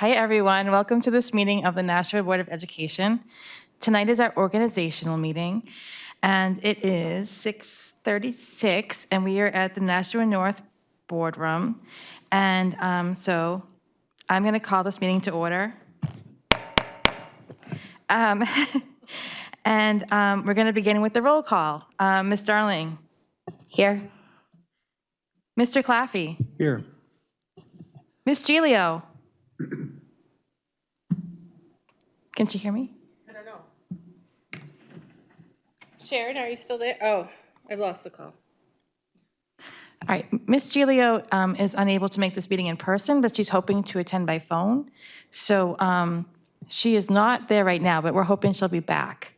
Hi, everyone. Welcome to this meeting of the Nashua Board of Education. Tonight is our organizational meeting, and it is 6:36, and we are at the Nashua North Boardroom. And so I'm going to call this meeting to order. We're going to begin with the roll call. Ms. Darling? Here. Mr. Claffey? Here. Ms. Giglio? Can she hear me? I don't know. Sharon, are you still there? Oh, I lost the call. All right, Ms. Giglio is unable to make this meeting in person, but she's hoping to attend by phone. So she is not there right now, but we're hoping she'll be back.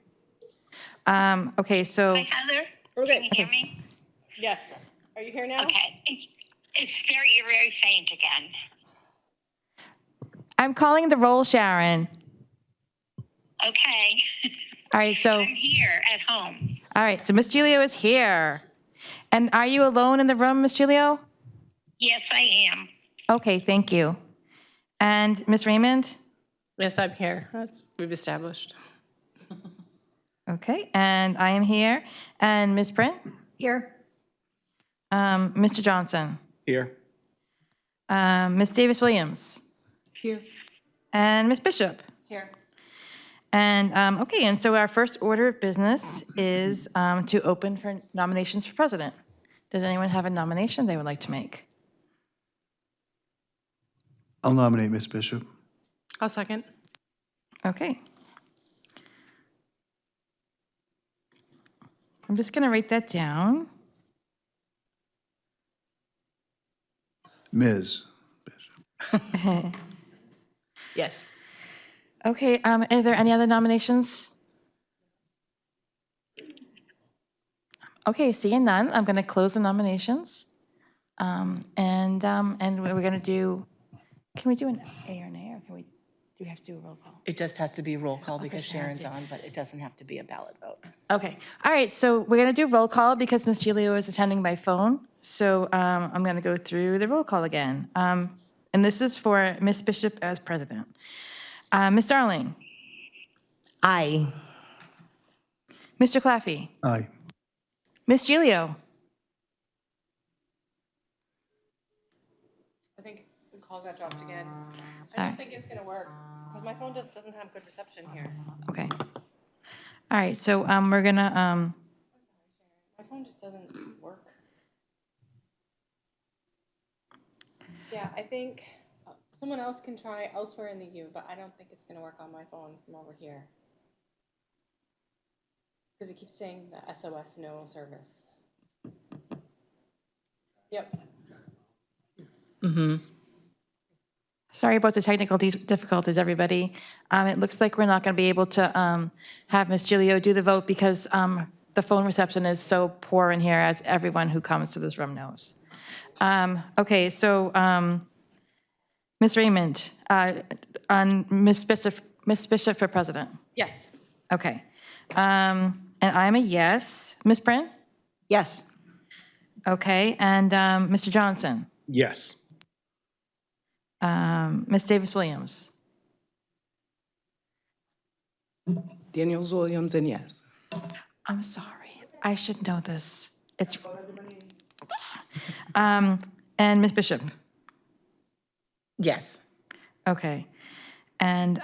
Okay, so. Hi, Heather. Okay. Can you hear me? Yes. Are you here now? Okay. It's very, very faint again. I'm calling the roll, Sharon. Okay. All right, so. I'm here at home. All right, so Ms. Giglio is here. And are you alone in the room, Ms. Giglio? Yes, I am. Okay, thank you. And Ms. Raymond? Yes, I'm here. We've established. Okay, and I am here. And Ms. Print? Here. Mr. Johnson? Here. Ms. Davis-Williams? Here. And Ms. Bishop? Here. And, okay, and so our first order of business is to open for nominations for president. Does anyone have a nomination they would like to make? I'll nominate Ms. Bishop. I'll second. Okay. I'm just going to write that down. Ms. Bishop. Yes. Okay, are there any other nominations? Okay, seeing none, I'm going to close the nominations. And we're going to do, can we do an A or an A, or do we have to do a roll call? It just has to be a roll call because Sharon's Sharon's on, but it doesn't have to be a ballot vote. Okay, all right, so we're going to do roll call because Ms. Giglio is attending by phone. So I'm going to go through the roll call again. And this is for Ms. Bishop as president. Ms. Darling? Aye. Mr. Claffey? Aye. Ms. Giglio? I think the call got dropped again. I Sorry. don't think it's going to work because my phone just doesn't have good reception here. Okay. All right, so we're going to, My phone just doesn't work. Yeah, I think someone else can try elsewhere in the U, but I don't think it's going to work on my phone from over here. Because it keeps saying the SOS no service. Yep. sorry about the technical difficulties, everybody. It looks like we're not going to be able to have Ms. Giglio do the vote because the phone reception is so poor in here, as everyone who comes to this room knows. Okay, so Ms. Raymond, on Ms. Bishop for president. Yes. Okay. And I'm a yes. Ms. Brent? Yes. Okay, and Mr. Johnson? Yes. Ms. Davis-Williams? Daniels Williams, and yes. I'm sorry, I should know this. It's, and Ms. Bishop? Yes. Okay, and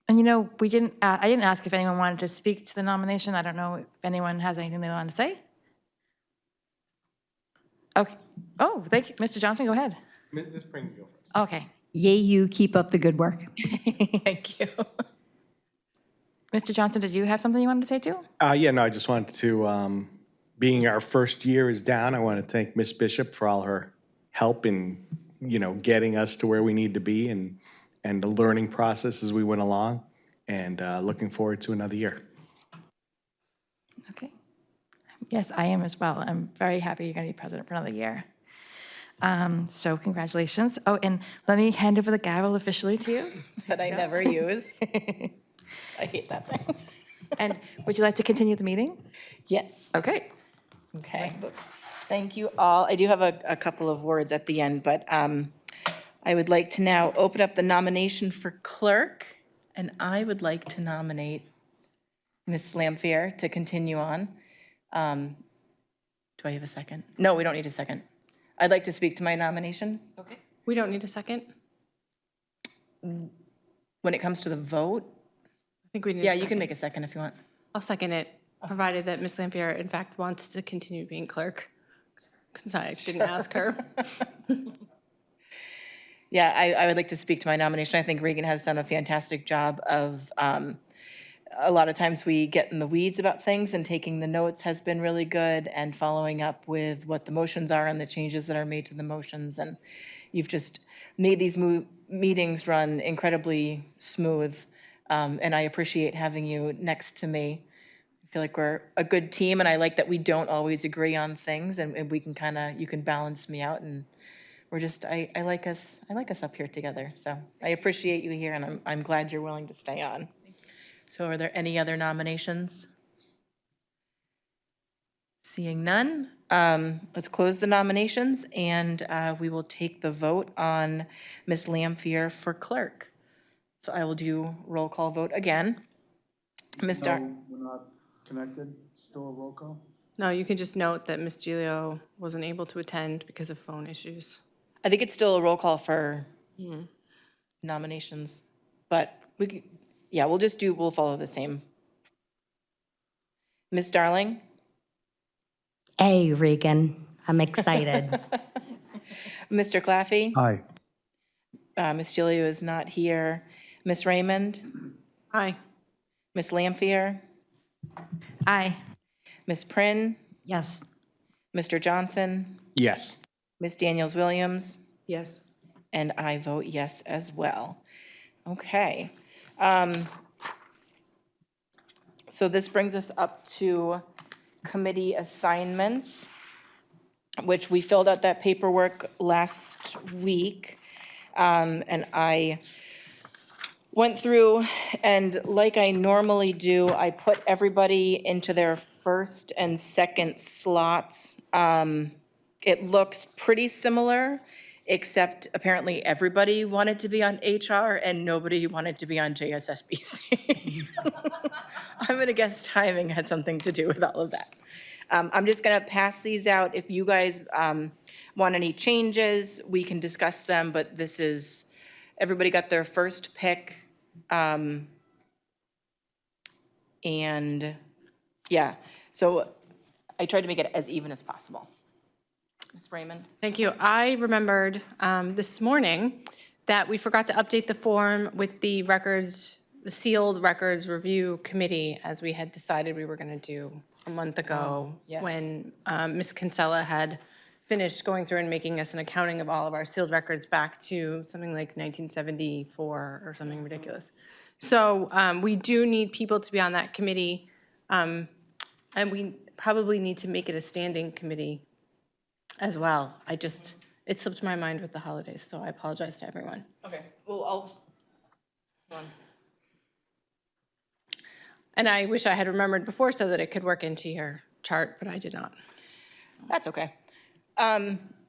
you know, I didn't ask if anyone wanted to speak to the nomination. I don't know if anyone has anything they want to say. Okay, oh, thank you, Mr. Johnson, go ahead. Ms. Pring, you go first. Okay, Yay, you keep up the good work. thank you. Mr. Johnson, did you have something you wanted to say too? Yeah, no, I just wanted to, being our first year is down, I want to thank Ms. Bishop for all her help in, getting us to where we need to be and the learning process as we went along, and looking forward to another year. Okay. Yes, I am as well. I'm very happy you're going to be president for another year. So congratulations. Oh, and let me hand over the gavel officially to you. That I never use. I hate that thing. And would you like to continue the meeting? Yes. Okay. Okay. Thank you all. I do have a couple of words at the end, but I would like to now open up the nomination for clerk, and I would like to nominate Ms. Lampier to continue on. Do I have a second? No, we don't need a second. I'd like to speak to my nomination. Okay. We don't need a second? When it comes to the vote, I think we need a yeah, second. you can make a second if you want. I'll second it, provided that Ms. Lampier, in fact, wants to continue being clerk. Because I didn't ask her. Yeah, I would like to speak to my nomination. I think Regan has done a fantastic job of, a lot of times we get in the weeds about things, and taking the notes has been really good, and following up with what the motions are and the changes that are made to the motions. And you've just made these meetings run incredibly smooth, and I appreciate having you next to me. I feel like we're a good team, and I like that we don't always agree on things, and we can you can balance me out, and we're just, I like us up here together. So I appreciate you here, and I'm glad you're willing to stay on. So are there any other nominations? Seeing none, let's close the nominations, and we will take the vote on Ms. Lampier for clerk. So I will do roll call vote again. Ms. Dar, No, we're not connected, still a roll call? No, you can just note that Ms. Gilio wasn't able to attend because of phone issues. I think it's still a roll call for nominations, but we could, yeah, we'll follow the same. Ms. Darling? Hey, Regan, I'm excited. Mr. Claffey? Aye. Ms. Gilio is not here. Ms. Raymond? Aye. Ms. Lampier? Aye. Ms. Prin? Yes. Mr. Johnson? Yes. Ms. Daniels-Williams? Yes. And I vote yes as well. Okay. So this brings us up to committee assignments, which we filled out that paperwork last week. And I went through, and like I normally do, I put everybody into their first and second slots. It looks pretty similar, except apparently everybody wanted to be on HR and nobody wanted to be on JSSBC. I'm gonna guess timing had something to do with all of that. I'm just gonna pass these out. If you guys want any changes, we can discuss them, but this is, everybody got their first pick. And yeah, so I tried to make it as even as possible. Ms. Raymond? Thank you. I remembered this morning that we forgot to update the form with the records, the sealed records review committee, as we had decided we were going to do a month ago yes. when Ms. Kinsella had finished going through and making us an accounting of all of our sealed records back to something like 1974 or something ridiculous. So we do need people to be on that committee, and we probably need to make it a standing committee as well. It slipped my mind with the holidays, so I apologize to everyone. Okay, well, And I wish I had remembered before so that it could work into your chart, but I did not. that's okay.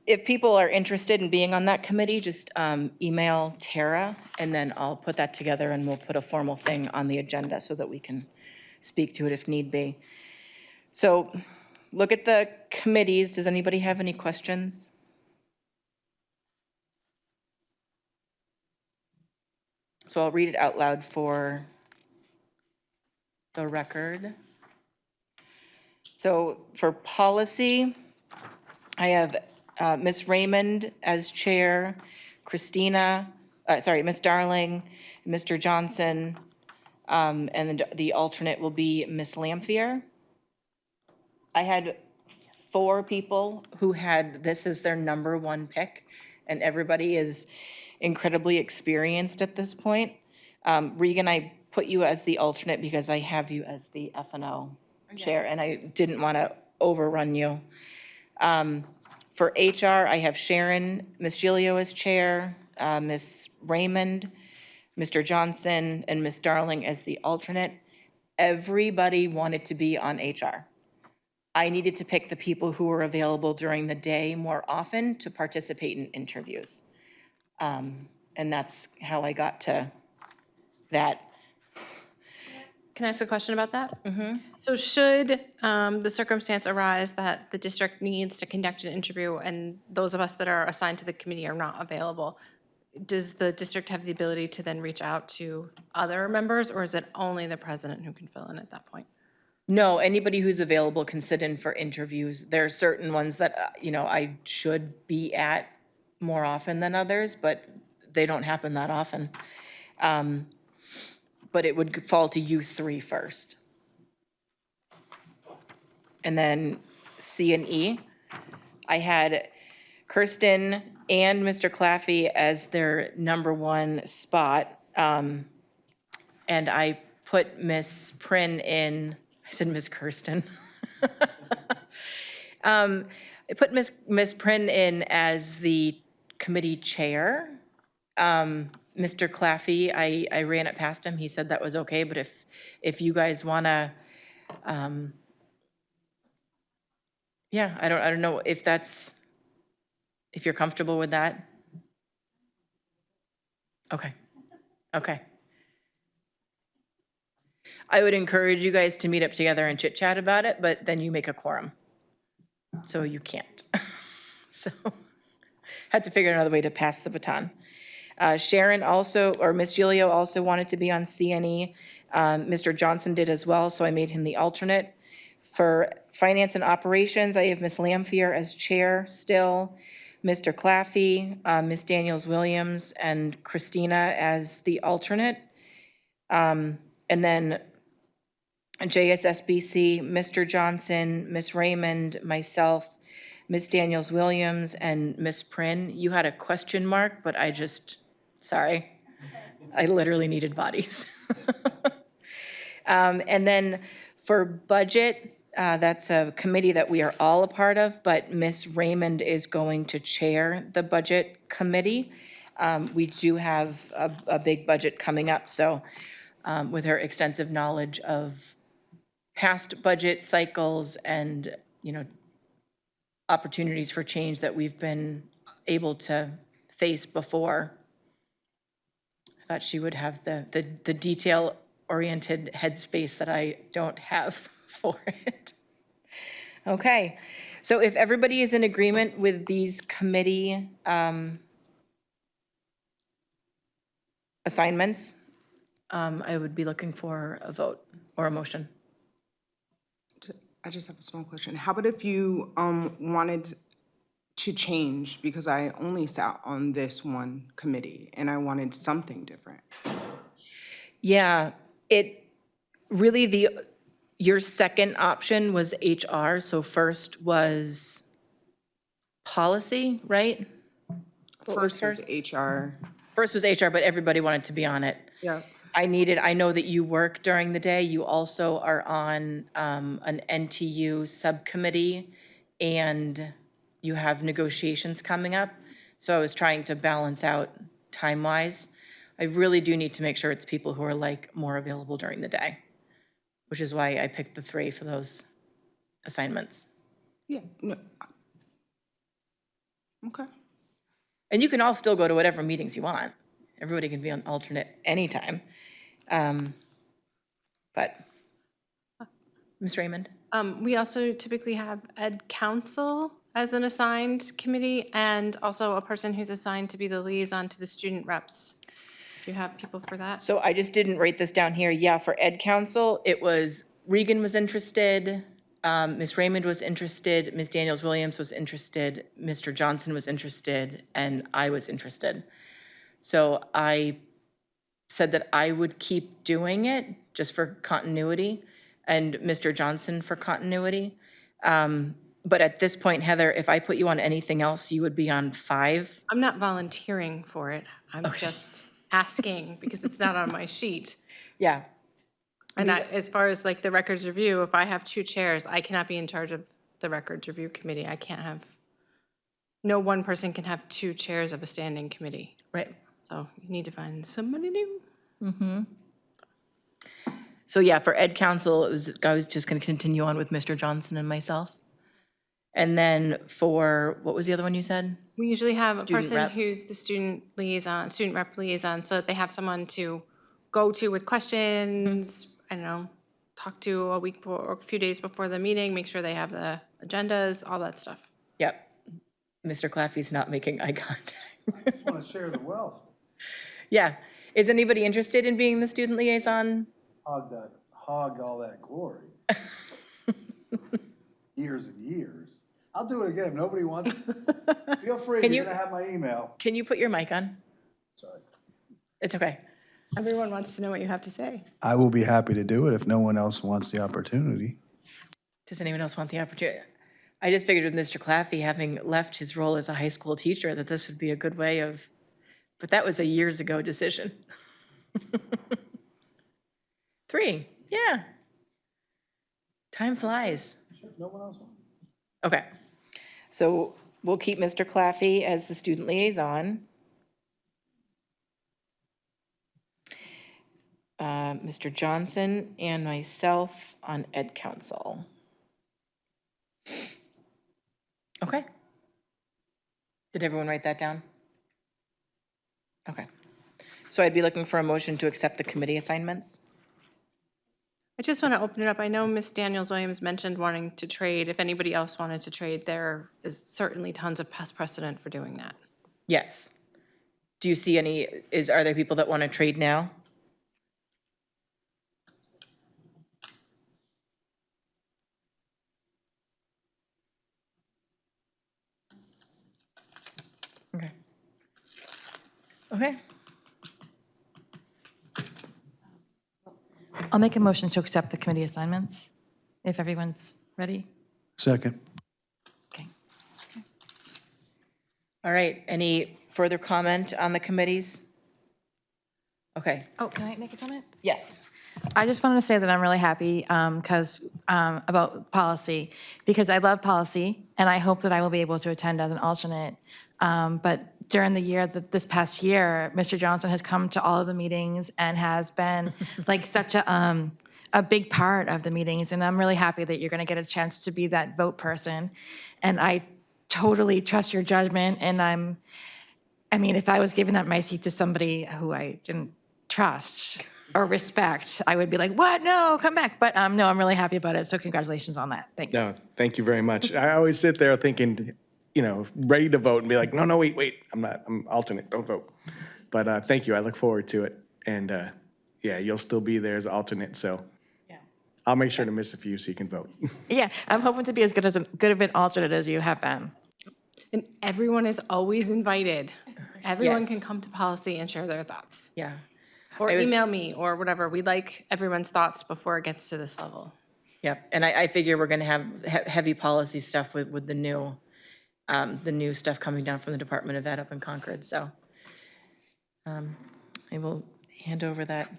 If people are interested in being on that committee, just email Tara, and then I'll put that together and we'll put a formal thing on the agenda so that we can speak to it if need be. So look at the committees. Does anybody have any questions? So I'll read it out loud for the record. So for policy, I have Ms. Raymond as chair, Ms. Darling, Mr. Johnson, and the alternate will be Ms. Lampier. I had 4 people who had this as their number 1 pick, and everybody is incredibly experienced at this point. Regan, I put you as the alternate because I have you as the F&O chair, and I didn't want to overrun you. For HR, I have Sharon, Ms. Gilio as chair, Ms. Raymond, Mr. Johnson, and Ms. Darling as the alternate. Everybody wanted to be on HR. I needed to pick the people who were available during the day more often to participate in interviews. And that's how I got to that. Can I ask a question about that? So should the circumstance arise that the district needs to conduct an interview and those of us that are assigned to the committee are not available, does the district have the ability to then reach out to other members, or is it only the president who can fill in at that point? No, anybody who's available can sit in for interviews. There are certain ones that, I should be at more often than others, but they don't happen that often. But it would fall to you three first. And then C and E, I had Kirsten and Mr. Claffey as their number one spot. And I put Miss Prin in, I said Miss Kirsten. I put Miss Prin in as the committee chair. Mr. Claffey, I ran it past him. He said that was okay, but if you guys wanna, yeah, I don't know if if you're comfortable with that. Okay, okay. I would encourage you guys to meet up together and chit chat about it, but then you make a quorum. So you can't. So, had to figure out another way to pass the baton. Sharon also, or Miss Gilio also wanted to be on CNE. Mr. Johnson did as well, so I made him the alternate. For Finance and Operations, I have Miss Lampier as chair still, Mr. Claffey, Miss Daniels-Williams, and Christina as the alternate. And then JSSBC, Mr. Johnson, Miss Raymond, myself, Miss Daniels-Williams, and Miss Prin. You had a question mark, but sorry. I literally needed bodies. And then for budget, that's a committee that we are all a part of, but Miss Raymond is going to chair the budget committee. We do have a big budget coming up, so with her extensive knowledge of past budget cycles and, opportunities for change that we've been able to face before, I thought she would have the detail-oriented headspace that I don't have for it. Okay, so if everybody is in agreement with these committee assignments, I would be looking for a vote or a motion. I just have a small question. How about if you wanted to change, because I only sat on this one committee and I wanted something different? Yeah, your second option was HR, so first was policy, right? First was HR. First was HR, but everybody wanted to be on it. Yeah. I know that you work during the day. You also are on an NTU subcommittee, and you have negotiations coming up. So I was trying to balance out time-wise. I really do need to make sure it's people who are more available during the day, which is why I picked the three for those assignments. Yeah, no. Okay. And you can all still go to whatever meetings you want. Everybody can be on alternate anytime. But, Ms. Raymond? We also typically have Ed Council as an assigned committee, and also a person who's assigned to be the liaison to the student reps. Do you have people for that? So I just didn't write this down here. Yeah, for Ed Council, it was Regan was interested, Ms. Raymond was interested, Ms. Daniels-Williams was interested, Mr. Johnson was interested, and I was interested. So I said that I would keep doing it just for continuity, and Mr. Johnson for continuity. But at this point, Heather, if I put you on anything else, you would be on 5. I'm not volunteering for it. I'm just asking because it's not on my sheet. Yeah. And as far as the records review, if I have 2 chairs, I cannot be in charge of the records review committee. No one person can have 2 chairs of a standing committee. Right. So you need to find somebody new. So yeah, for Ed Council, I was just going to continue on with Mr. Johnson and myself. And then for, what was the other one you said? We usually have a Student person rep. who's the student liaison, student rep liaison, so that they have someone to go to with questions, I don't know, talk to a week or a few days before the meeting, make sure they have the agendas, all that stuff. Yep. Mr. Claffey's not making eye contact. Just want to share the wealth. Yeah. Is anybody interested in being the student liaison? Hog all that glory. Years and years. I'll do it again if nobody wants it. Feel free, Can you're you- gonna have my email. Can you put your mic on? Sorry. It's okay. Everyone wants to know what you have to say. I will be happy to do it if no one else wants the opportunity. Does anyone else want the opportunity? I just figured with Mr. Claffey, having left his role as a high school teacher, that this would be a good way of, but that was a years ago decision. 3, yeah. Time flies. Sure, if no one else wants. Okay. So we'll keep Mr. Claffey as the student liaison. Mr. Johnson and myself on Ed Council. Okay. Did everyone write that down? Okay. So I'd be looking for a motion to accept the committee assignments. I just want to open it up. I know Ms. Daniels-Williams mentioned wanting to trade. If anybody else wanted to trade, there is certainly tons of past precedent for doing that. Yes. Do you see any, are there people that want to trade now? Okay. Okay. I'll make a motion to accept the committee assignments, if everyone's ready. Second. Okay. All right. Any further comment on the committees? Okay. Oh, can I make a comment? Yes. I just wanted to say that I'm really happy about policy, because I love policy, and I hope that I will be able to attend as an alternate. But during the year, this past year, Mr. Johnson has come to all of the meetings and has been like such a big part of the meetings, and I'm really happy that you're going to get a chance to be that vote person. And I totally trust your judgment, and I mean, if I was giving up my seat to somebody who I didn't trust or respect, I would be like, what? No, come back. But no, I'm really happy about it. So congratulations on that. Thanks. No, thank you very much. I always sit there thinking, ready to vote and be like, no, wait, I'm alternate, don't vote. But thank you, I look forward to it. And yeah, you'll still be there as alternate, so I'll make sure to miss a few so you can vote. Yeah, I'm hoping to be as good of an alternate as you have been. And everyone is always invited. Everyone Yes. can come to policy and share their thoughts. Yeah. Or I was- email me or whatever. We like everyone's thoughts before it gets to this level. Yep. And I figure we're going to have heavy policy stuff with the new stuff coming down from the Department of Ed up in Concord. So I will hand over that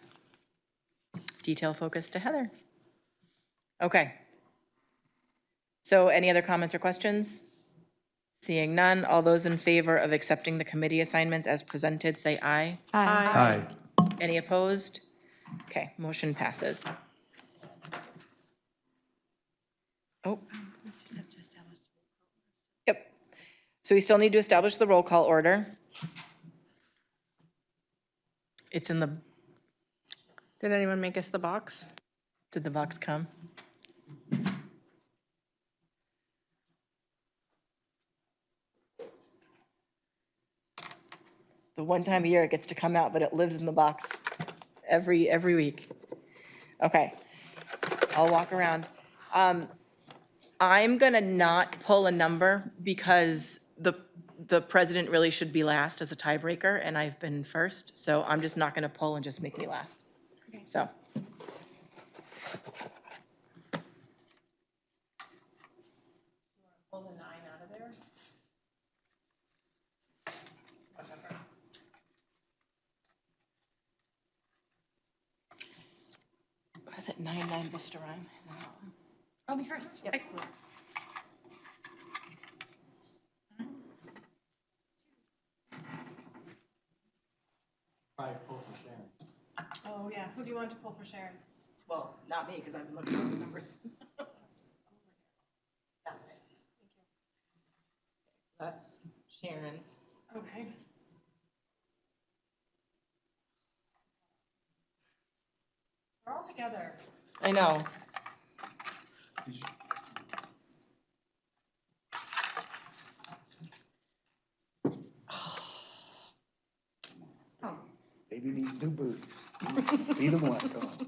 detail focus to Heather. Okay. So any other comments or questions? Seeing none, all those in favor of accepting the committee assignments as presented, say aye. Aye. Any opposed? Okay, motion passes. Oh. Yep. So we still need to establish the roll call order. It's in the, Did anyone make us the box? did the box come? The one time a year it gets to come out, but it lives in the box every week. Okay, I'll walk around. I'm gonna not pull a number because the president really should be last as a tiebreaker, and I've been first, so I'm just not gonna pull and just make me last. So. Pull the 9 out of there. What is it, 9-9 Vista Rhyme? Oh, me first. Excellent. Oh, yeah. Who do you want to pull for Sharon? Well, not me, because I've been looking at the numbers. That's Sharon's. Okay. We're all together. I know. Baby needs new boots. Either one, come on.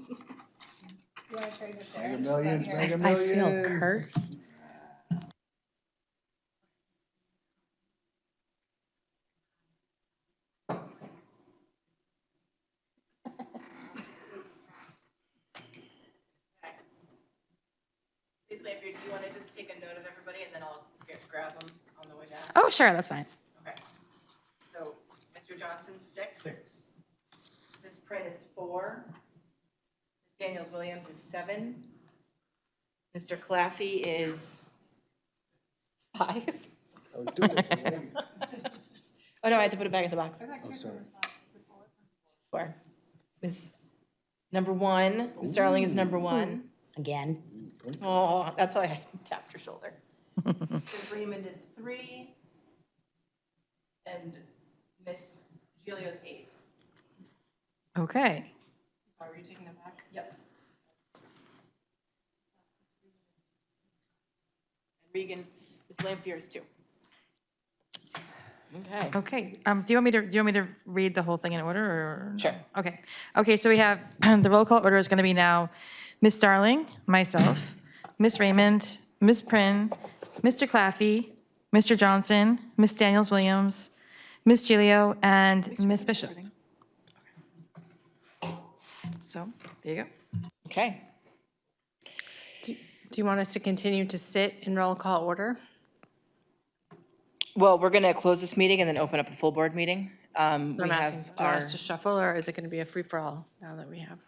You want to trade with Mega Sharon? Millions, Mega I feel Millions. cursed. Ms. Lanfear, do you want to just take a note of everybody and then I'll grab them on the way back? Oh, sure, that's fine. Okay. So, Mr. Johnson, 6. Ms. Pritt is 4. Ms. Daniels-Williams is 7. Mr. Claffey is 5. I was doing it for later. Oh, no, I had to put it back in the box. Oh, sorry. 4. Ms. Number 1, Ms. Darling is number 1. Again. Oh, that's why I tapped her shoulder. Ms. Raymond is 3. And Ms. Gilio's 8. Okay. Are you taking it back? Yep. And Regan, Ms. Lampier is 2. Okay. Okay, do you want me to read the whole thing in order, or? Sure. Okay, okay, so we have, the roll call order is gonna be now Ms. Starling, myself, Ms. Raymond, Ms. Prin, Mr. Claffey, Mr. Johnson, Ms. Daniels-Williams, Ms. Gilio, and Ms. Bishop. So, there you go. Okay. Do you want us to continue to sit in roll call order? Well, we're going to close this meeting and then open up a full board meeting. So I'm We asking, have do you want our, us to shuffle, or is it going to be a free-for-all now that we have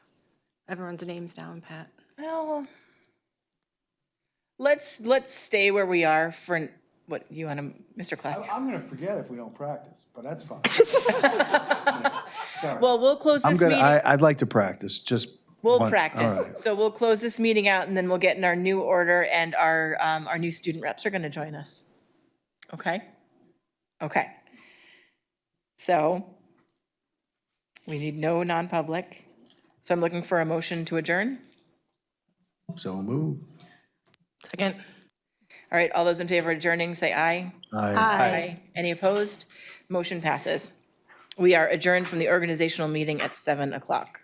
everyone's names down, Pat? well, let's stay where we are for, what, you want to, Mr. Clack? I'm gonna forget if we don't practice, but that's fine. Sorry. Well, we'll close I'm this good. meeting. I'd like to practice, just. We'll one- all practice. right. So we'll close this meeting out and then we'll get in our new order and our new student reps are going to join us. Okay? Okay. So we need no non-public. So I'm looking for a motion to adjourn. So move. Second. All right, all those in favor of adjourning, say aye. Aye. Any opposed? Motion passes. We are adjourned from the organizational meeting at 7 o'clock.